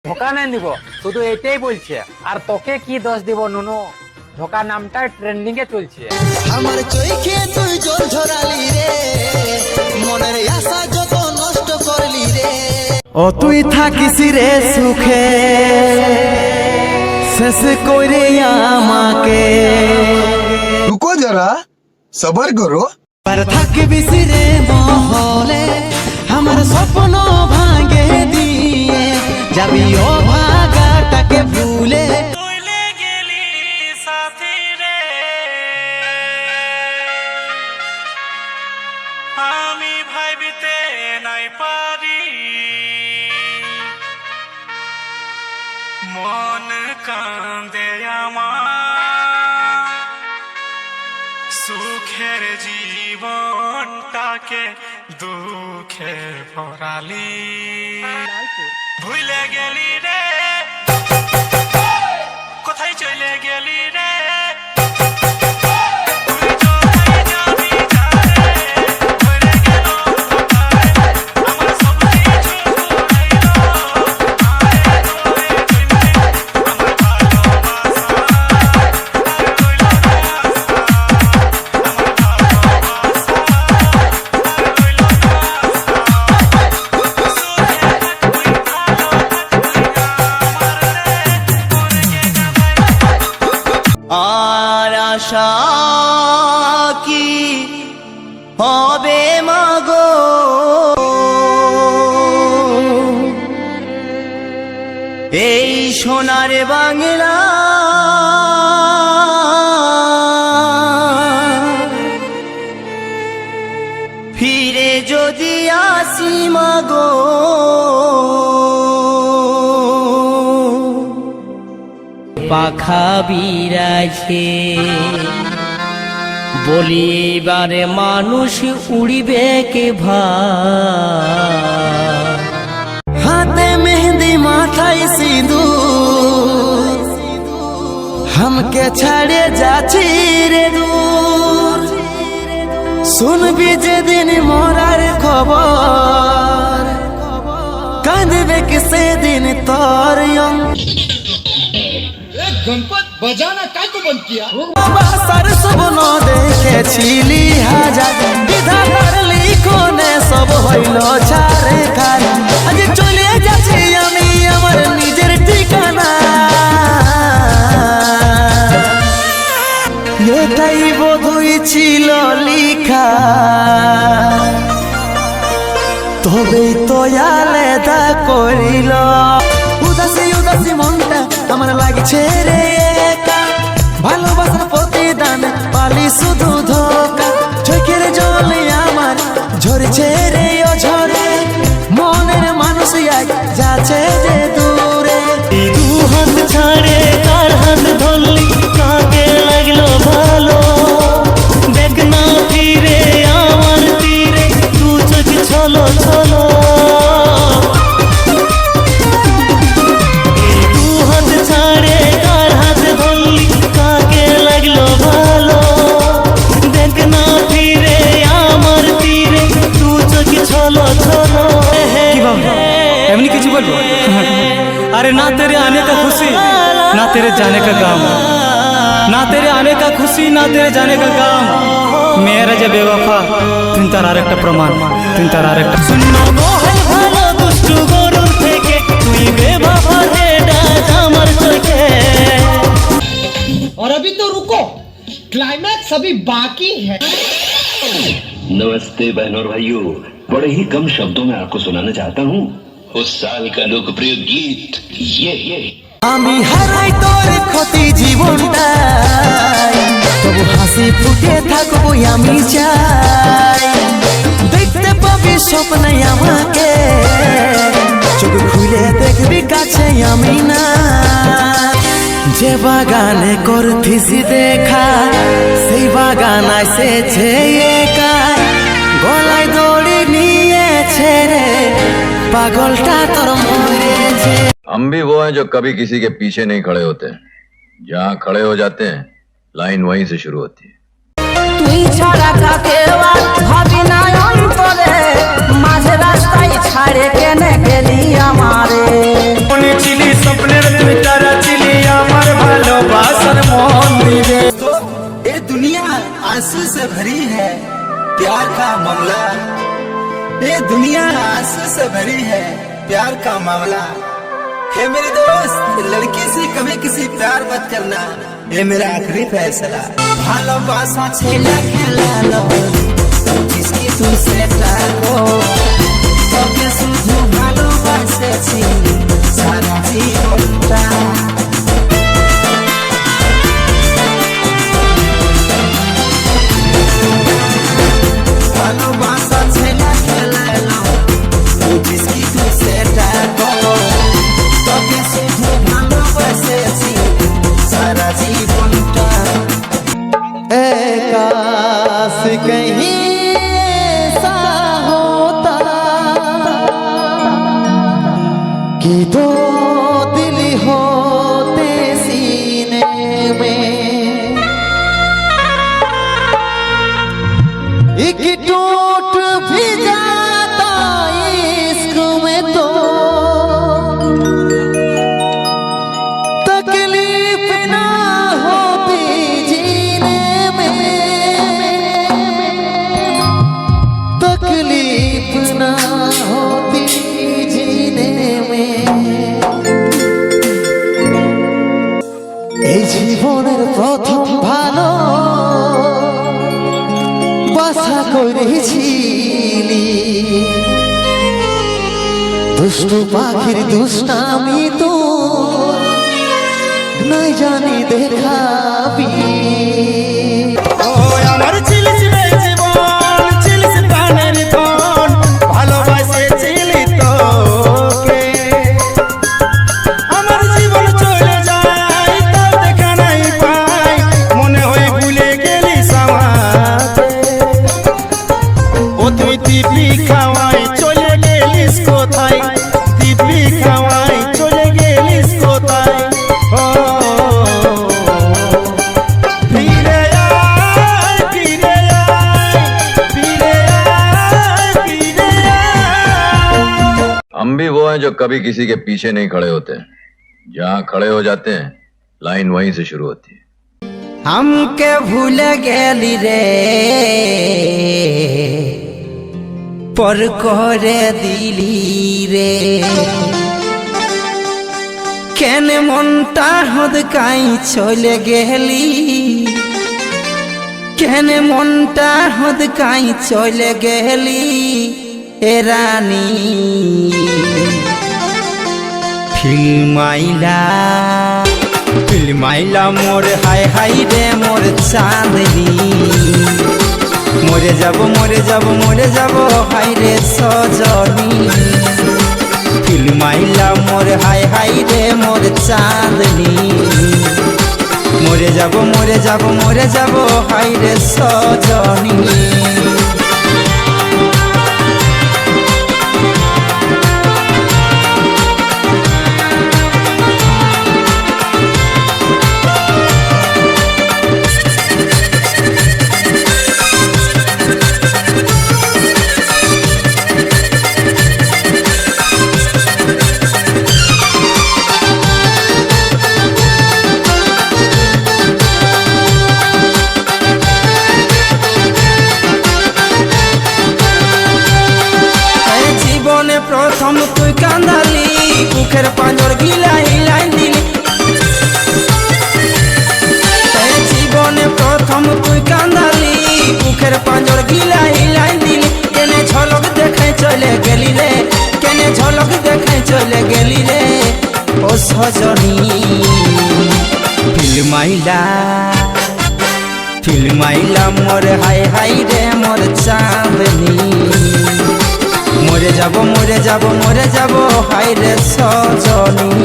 ধোকা নেই নিব, শুধু এটাই বলছে। আর তোকে কি দোষ দিব নুনু, ধোকা নামটা ট্রেন্ডিং এ চলছে। আমার চোখে তুই জল ঝরালি রে, মনের আশা যত নষ্ট করলি রে। ও তুই থাকিস রে সুখে, শেষ করে আমাকে। रुको जरा सबर करो। আর থাকবি রে মহলে, আমার স্বপ্ন ভাঙে দিয়ে যাবি ও ভাগাটাকে ভুলে। আমি ভাবিতে নাই পারি, মন কান্দে আমার, সুখের জীবনটাকে দুঃখে ভরালি। ভুলে গেলি রে, কোথায় চলে গেলি রে। আর আশা কি হবে মাগো, এই সোনার বাংলা ফিরে যদি আসি মাগো। পাখা বিরাছে বলি এবারে মানুষ উড়িবে কে ভাই, হাতে মেহেন্দি মাথায় সিঁদুর, हमके ছাড়ে যাচ্ছি রে দূর। শুনবি যেদিন মরার খবর, কাঁদবে কে সেদিন তোর गणपत बजाना काय को बंद किया? বাসার স্বপ্ন দেখেছিলি হাজার, বিধাতার লিখনে সব হইল ছাড়ে খার। আজ চলে যাচ্ছি আমি আমার নিজের ঠিকানা, এটাই বোধই ছিল লিখা, তবেই তো আলাদা করিল। উদাসী উদাসী মনটা আমার লাগছে রে একা, ভালোবাসার প্রতিদান পালি শুধু ধোকা। চোখের জলে আমার ঝরছে রে ও ঝরে, মনের মানুষ এক যাচ্ছে যে দূরে। দু হাত ছাড়ে কার হাত ধরলি, কাকে লাগলো ভালো, দেখ না ফিরে আমার তীরে, দু চোখ ছলো ছলো। एमनी किसी बोलो अरे ना तेरे आने का खुशी ना तेरे जाने का गम, ना तेरे आने का खुशी ना तेरे जाने का गम। मेरा जब बेवफा तुम तार आरेकटा प्रमाण, तुम तार आरेकटा শূন্য মহল ভালো দুষ্টু গরুর থেকে, তুই বেবাফা রে ডাক আমার চোখে। और अभी तो रुको, क्लाइमैक्स अभी बाकी है। नमस्ते बहन और भाइयों, बड़े ही कम शब्दों में आपको सुनाना चाहता हूँ उस साल का लोकप्रिय गीत ये আমি হারাই তোর ক্ষতি জীবনটাই, তবু হাসি ফুটে থাকবো আমি চাই। দেখতে পাবি স্বপ্নে আমাকে, চোখ খুলে দেখবি কাছে আমি না। যে বাগানে করতিস দেখা, সেই বাগান এসেছে একাই, গলায় দড়ি নিয়েছে রে পাগলটা তোর মরেছে। हम भी वो हैं जो कभी किसी के पीछे नहीं खड़े होते, जहाँ खड़े हो जाते हैं लाइन वहीं से शुरू होती है। তুই ছাড়া কাকে ভাবি না অন্তরে, মাঝে রাস্তায় ছাড়ে কেনে গেলি আমারে মনে ছিলি স্বপ্নের তুই তারা ছিলি আমার ভালোবাসার মন্দিরে। ये दुनिया आंसू से भरी है प्यार का मामला ये दुनिया आंसू से भरी है प्यार का मामला है मेरे दोस्त लड़की से कभी किसी प्यार मत करना ये मेरा आखिरी फैसला ভালোবাসা ছেলে খেলালো जिसकी तुझसे टाको তোকে শুধু ভালোবাসেছি সারা জীবনটা ভালোবাসা ছেলে খেলালো जिसकी तुझसे टाको তোকে শুধু ভালোবাসেছি सारा জীবনটা काश कहीं ऐसा होता कि दो दिल होते सीने में एक टूट भी जाता इश्क में तो तकलीफ ना होती जीने तकलीफ ना होती जीने में এই জীবনের প্রথম ভালো বাসা করেছিলি দুষ্টু পাখির দুষ্টামি তো নাই জানি দেখাবি আমার ছিলিস রে জীবন ছিলিস প্রাণের ধন ভালোবাসেছিলি তোকে আমার জীবন চলে যায় তার দেখা নাই পাই মনে হয় ভুলে গেলিস আমাকে ও তুই দিবি খাওয়াই চলে গেলিস কোথায় দিবি খাওয়াই চলে গেলিস কোথায় ও ফিরে আয় ফিরে আয় ফিরে আয় ফিরে আয়। हम भी वो हैं जो कभी किसी के पीछे नहीं खड़े होते, जहाँ खड़े हो जाते हैं लाइन वहीं से शुरू होती है। हमके भूल गेली रे पर करे दिली रे কেন মনটা হদকাই চলে গেলি কেন মনটা হদকাই চলে গেলি এ রানী ফিল্মাইলা মোর হাই হাই রে মোর চাঁদনি মরে যাব মরে যাব মরে যাব হাই রে সজনী ফিল্মাইলা মোর হাই হাই রে মোর চাঁদনি মরে যাব মরে যাব মরে যাব হাই রে সজনী প্রথম তুই কান্দালি বুকের পাঁজর গিলা হিলাই দিলি জীবনে প্রথম তুই কান্দালি বুকের পাঁজর গিলা হিলাই দিলি কেনে ঝলক দেখে চলে গেলি রে কেনে ঝলক দেখে চলে গেলি রে ও সজনী ফিল্মাইলা মোর হাই হাই রে মোর চাঁদনি মরে যাব মরে যাব মরে যাব হাই রে সজনী।